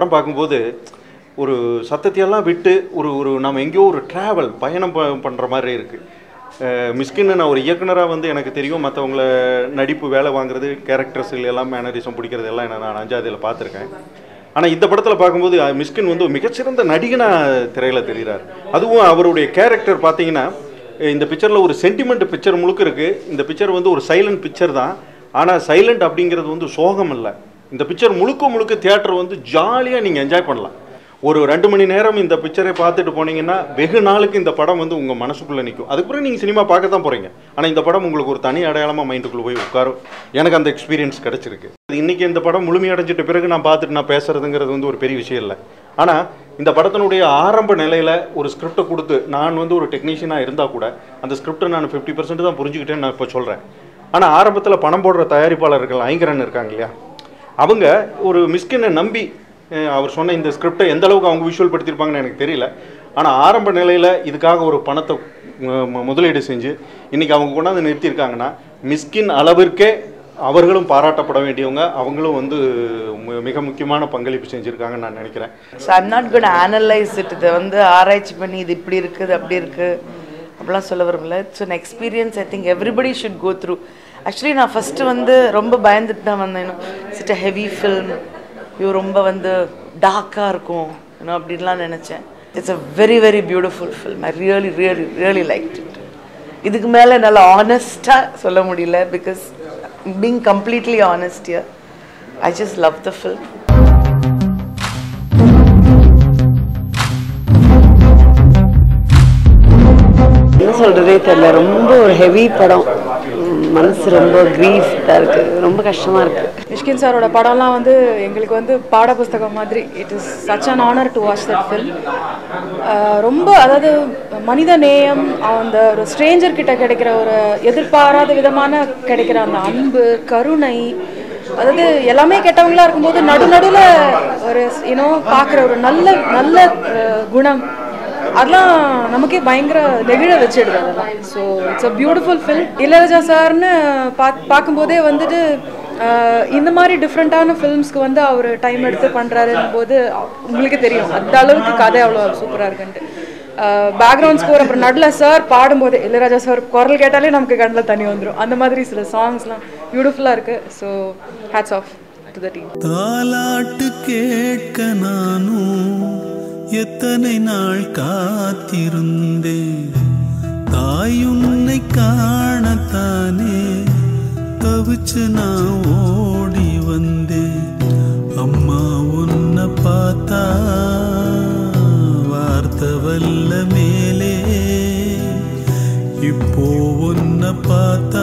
படம் பார்க்கும்போது ஒரு சத்தத்தையெல்லாம் விட்டு ஒரு நம்ம எங்கேயோ ஒரு ட்ராவல் பயணம் பண்ணுற மாதிரி இருக்குது. மிஸ்கின் நான் ஒரு இயக்குனராக வந்து எனக்கு தெரியும், மற்றவங்கள நடிப்பு வேலை வாங்குறது, கேரக்டர்ஸுகள் எல்லாம் மேனரிசம் பிடிக்கிறது எல்லாம் நான் 5ஆவதில் பார்த்துருக்கேன். ஆனால் இந்த படத்தில் பார்க்கும்போது மிஸ்கின் வந்து மிகச்சிறந்த நடிகனாக திரையில் தெரிகிறார். அதுவும் அவருடைய கேரக்டர் பார்த்தீங்கன்னா இந்த பிக்சரில் ஒரு சென்டிமெண்ட் பிக்சர் முழுக்க இருக்குது. இந்த பிக்சர் வந்து ஒரு சைலண்ட் பிக்சர் தான். ஆனால் சைலண்ட் அப்படிங்கிறது வந்து சோகம் இல்லை. இந்த பிக்சர் முழுக்க தியேட்டர் வந்து ஜாலியாக நீங்கள் என்ஜாய் பண்ணலாம். ஒரு 2 மணி நேரம் இந்த பிக்சரை பார்த்துட்டு போனீங்கன்னா வெகு நாளுக்கு இந்த படம் வந்து உங்கள் மனசுக்குள்ளே நிற்கும். அதுக்கப்புறம் நீங்கள் சினிமா பார்க்க தான் போகிறீங்க. ஆனால் இந்த படம் உங்களுக்கு ஒரு தனி அடையாளமாக மைண்டுக்குள்ளே போய் உட்காரும். எனக்கு அந்த எக்ஸ்பீரியன்ஸ் கிடச்சிருக்கு. இன்றைக்கி இந்த படம் முழுமையடைஞ்சிட்ட பிறகு நான் பார்த்துட்டு நான் பேசுகிறதுங்கிறது வந்து ஒரு பெரிய விஷயம் இல்லை. ஆனால் இந்த படத்தினுடைய ஆரம்ப நிலையில் ஒரு ஸ்கிரிப்டை கொடுத்து நான் வந்து ஒரு டெக்னீஷியனாக இருந்தால் கூட அந்த ஸ்கிரிப்டை நான் 50% தான் புரிஞ்சுக்கிட்டேன்னு நான் இப்போ சொல்கிறேன். ஆனால் ஆரம்பத்தில் பணம் போடுற தயாரிப்பாளர்கள் ஐங்கரன் இருக்காங்க இல்லையா, அவங்க ஒரு மிஸ்கினை நம்பி அவர் சொன்ன இந்த ஸ்கிரிப்டை எந்த அளவுக்கு அவங்க விஷுவல் படுத்தியிருப்பாங்கன்னு எனக்கு தெரியல. ஆனால் ஆரம்ப நிலையில் இதுக்காக ஒரு பணத்தை முதலீடு செஞ்சு இன்றைக்கி அவங்க கொண்டாந்து நிறுத்தியிருக்காங்கன்னா மிஸ்கின் அளவிற்கே அவர்களும் பாராட்டப்பட வேண்டியவங்க. அவங்களும் வந்து மிக முக்கியமான பங்களிப்பு செஞ்சுருக்காங்கன்னு நான் நினைக்கிறேன். So I'm not going to analyse it. இதை வந்து ஆராய்ச்சி பண்ணி இது இப்படி இருக்குது அப்படி இருக்குது அப்படிலாம் சொல்ல விரும்பல. It's an experience. I think everybody should go through. Actually நான் ஃபஸ்ட்டு வந்து ரொம்ப பயந்துட்டு தான் வந்தேன். இட்ஸ் அ ஹெவி ஃபில்ம், இது ரொம்ப வந்து டார்க்காக இருக்கும் அப்படின்லாம் நினச்சேன். It's a very very beautiful film. I really liked it. இதுக்கு மேலே என்னால் ஆனஸ்ட்டாக சொல்ல முடியல, because being completely honest here. I just love the film. என்ன சொல்கிறதே தெரியல. ரொம்ப ஒரு ஹெவி படம். மனசு ரொம்ப கிரீஃப்டாக இருக்குது, ரொம்ப கஷ்டமாக இருக்குது. மிஷ்கின் சாரோட படம்லாம் வந்து எங்களுக்கு வந்து பாட புஸ்தகம் மாதிரி. It is such an honour to watch that film. ரொம்ப அதாவது மனித நேயம், அந்த ஒரு ஸ்ட்ரேஞ்சர் கிட்ட கிடைக்கிற ஒரு எதிர்பாராத விதமான கிடைக்கிற அந்த அன்பு, கருணை, அதாவது எல்லாமே கெட்டவங்களா இருக்கும்போது நடுநடுவில் ஒரு பார்க்குற ஒரு நல்ல குணம், அதெல்லாம் நமக்கே பயங்கர நெகிழ வச்சிடுது அதெல்லாம். So it's a beautiful film. Ilaiyaraaja சார்னு பார்க்கும்போதே வந்துட்டு இந்த மாதிரி டிஃப்ரெண்ட்டான ஃபில்ம்ஸ்க்கு வந்து அவர் டைம் எடுத்து பண்ணுறாருன்னும் போது உங்களுக்கே தெரியும் அந்த அளவுக்கு கதை அவ்வளோ சூப்பராக இருக்குன்ட்டு. பேக்ரவுண்ட் ஸ்கோர், அப்புறம் நடுவில் சார் பாடும்போது இளையராஜா சார் குரல் கேட்டாலே நமக்கு கண்ணில் தண்ணி வந்துடும். அந்த மாதிரி சில சாங்ஸ்லாம் பியூட்டிஃபுல்லாக இருக்குது. So hats off to the team. தாலாட்டு கேட்க நானும் எத்தனை நாள் காத்திருந்தேன், தாயுன்னை காணத்தானே தவிச்சு நான் ஓடி வந்தேன். அம்மா உன்னை பார்த்தா வார்த்தை வல்ல மேலே, இப்போ உன்னை பார்த்தா